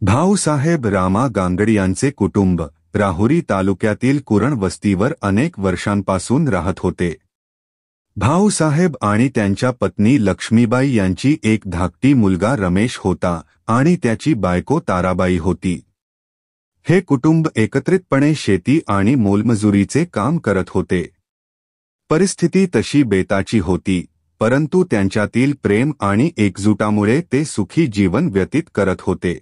भाऊसाहेब रामा गांगड यांचे कुटुंब राहुरी तालुक्यातील कुरण वस्तीवर अनेक वर्षांपासून राहत होते. भाऊसाहेब आणि त्यांच्या पत्नी लक्ष्मीबाई यांची एक धाकटी मुलगा रमेश होता आणि त्याची बायको ताराबाई होती. हे कुटुंब एकत्रितपणे शेती आणि मोलमजुरीचे काम करत होते. परिस्थिती तशी बेताची होती, परंतु त्यांच्यातील प्रेम आणि एकजुटामुळे ते सुखी जीवन व्यतीत करत होते.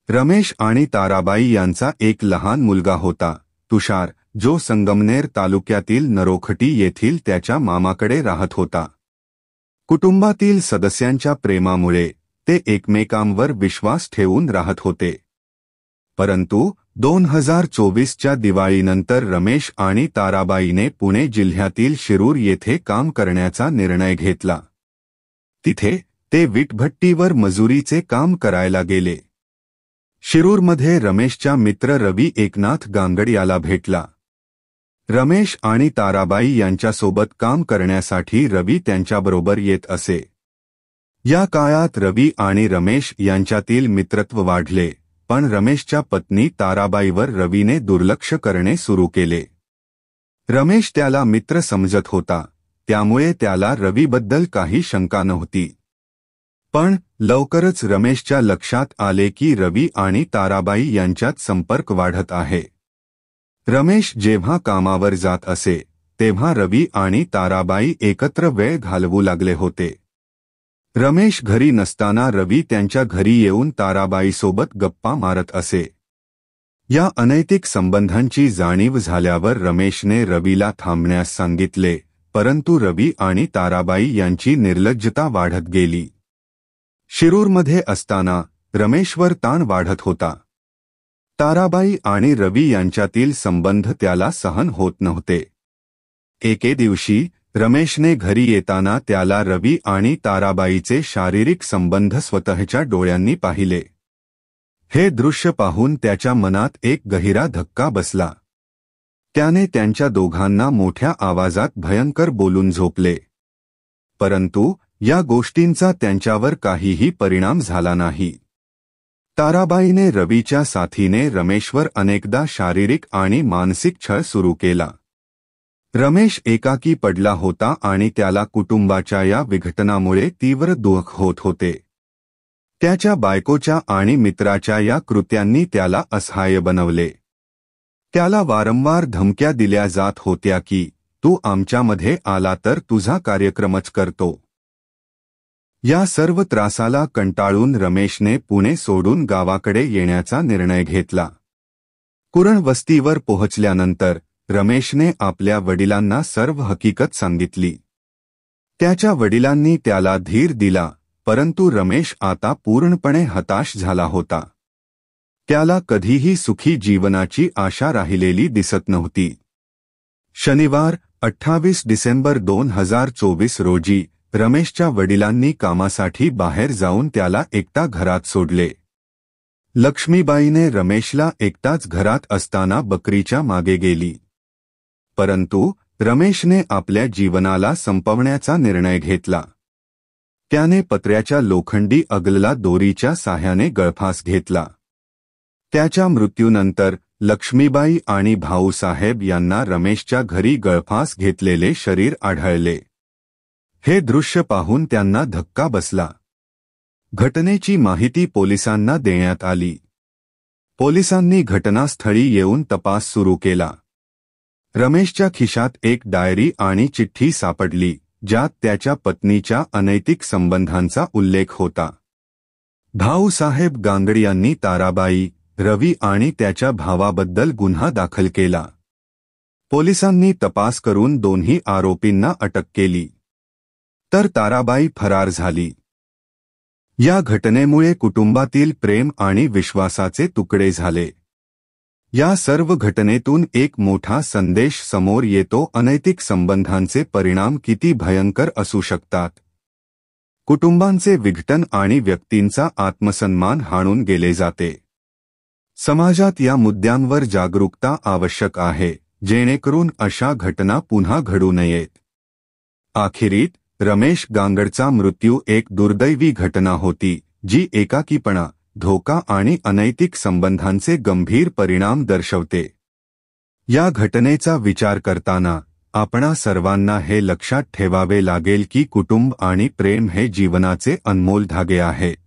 रमेश आणि ताराबाई यांचा एक लहान मुलगा होता, तुषार, जो संगमनेर तालुक्यातील नरोखटी येथील त्याच्या मामाकडे राहत होता. कुटुंबातील सदस्यांच्या प्रेमामुळे ते एकमेकांवर विश्वास ठेवून राहत होते. परंतु 2024च्या दिवाळीनंतर रमेश आणि ताराबाईने पुणे जिल्ह्यातील शिरूर येथे काम करण्याचा निर्णय घेतला. तिथे ते वीटभट्टीवर मजुरीचे काम करायला गेले. शिरूरमध्ये रमेशचा मित्र रवी एकनाथ गांगड याला भेटला. रमेश आणि ताराबाई यांच्यासोबत काम करण्यासाठी रवी त्यांच्याबरोबर येत असे. या काळात रवी आणि रमेश यांच्यातील मित्रत्व वाढले, पण रमेशच्या पत्नी ताराबाईवर रवीने दुर्लक्ष करणे सुरू केले. रमेश त्याला मित्र समजत होता, त्यामुळे त्याला रवीबद्दल काही शंका नव्हती. पण लवकरच रमेशच्या लक्षात आले की रवी आणि ताराबाई यांच्यात संपर्क वाढत आहे. रमेश जेव्हा कामावर जात असे तेव्हा रवी आणि ताराबाई एकत्र वेळ घालवू लागले होते. रमेश घरी नसताना रवी त्यांच्या घरी येऊन ताराबाईसोबत गप्पा मारत असे. या अनैतिक संबंधांची जाणीव झाल्यावर रमेशने रवीला थांबण्यास सांगितले, परंतु रवी आणि ताराबाई यांची निर्लज्जता वाढत गेली. शिरूरमध्ये असताना रमेशवर ताण वाढत होता. ताराबाई आणि रवी यांच्यातील संबंध त्याला सहन होत नव्हते. एके दिवशी रमेशने घरी येताना त्याला रवी आणि ताराबाईचे शारीरिक संबंध स्वतःच्या डोळ्यांनी पाहिले. हे दृश्य पाहून त्याच्या मनात एक गहिरा धक्का बसला. त्याने त्यांच्या दोघांना मोठ्या आवाजात भयंकर बोलून झोपले. परंतु या गोष्टींचा त्यांच्यावर काहीही परिणाम झाला नाही. ताराबाईने रवीच्या साथीने रमेशवर अनेकदा शारीरिक आणि मानसिक छळ सुरू केला. रमेश एकाकी पडला होता आणि त्याला कुटुंबाच्या या विघटनामुळे तीव्र दुःख होत होते. त्याच्या बायकोच्या आणि मित्राच्या या कृत्यांनी त्याला असहाय्य बनवले. त्याला वारंवार धमक्या दिल्या जात होत्या की तू आमच्यामध्ये आला तर तुझा कार्यक्रमच करतो. या सर्व त्रासाला कंटाळून रमेशने पुणे सोडून गावाकडे येण्याचा निर्णय घेतला. कुरण वस्तीवर पोहोचल्यानंतर रमेशने आपल्या वडिलांना सर्व हकीकत सांगितली. त्याच्या वडिलांनी त्याला धीर दिला, परंतु रमेश आता पूर्णपणे हताश झाला होता. त्याला कधीही सुखी जीवनाची आशा राहिलेली दिसत नव्हती. शनिवार 28 डिसेंबर 2024 रोजी रमेशच्या वडिलांनी कामासाठी बाहेर जाऊन त्याला एकटा घरात सोडले. लक्ष्मीबाईने रमेशला एकटाच घरात असताना बकरीच्या मागे गेली. परंतु रमेशने आपल्या जीवनाला संपवण्याचा निर्णय घेतला. त्याने पत्र्याच्या लोखंडी अगलला दोरीच्या साह्याने गळफास घेतला. त्याच्या मृत्यूनंतर लक्ष्मीबाई आणि भाऊसाहेब यांना रमेशच्या घरी गळफास घेतलेले शरीर आढळले. हे दृश्य पाहून त्यांना धक्का बसला. घटनेची माहिती पोलिसांना देण्यात आली. पोलिसांनी घटनास्थळी येऊन तपास सुरू केला. रमेशच्या खिशात एक डायरी आणि चिठ्ठी सापडली, ज्यात त्याच्या पत्नीच्या अनैतिक संबंधांचा उल्लेख होता. भाऊसाहेब गांगड यांनी ताराबाई, रवी आणि त्याच्या भावाबद्दल गुन्हा दाखल केला. पोलिसांनी तपास करून दोन्ही आरोपींना अटक केली. तर ताराबाई फरार झाली. या घटनेमुळे कुटुंबातील प्रेम आणि विश्वासाचे तुकडे झाले. या सर्व घटनेतून एक मोठा संदेश समोर येतो: अनैतिक संबंधांचे परिणाम किती भयंकर असू शकतात. कुटुंबांचे विघटन आणि व्यक्तींचा आत्मसन्मान हाणून गेले जाते. समाजात या मुद्द्यांवर जागरूकता आवश्यक आहे, जेणेकरून अशा घटना पुन्हा घडू नयेत. अखेरीत रमेश गांगडचा मृत्यू एक दुर्दैवी घटना होती, जी एकाकीपणा, धोका आणि अनैतिक संबंधांचे गंभीर परिणाम दर्शवते. या घटनेचा विचार करताना आपणा सर्वांना हे लक्षात ठेवावे लागेल की कुटुंब आणि प्रेम हे जीवनाचे अनमोल धागे आहे.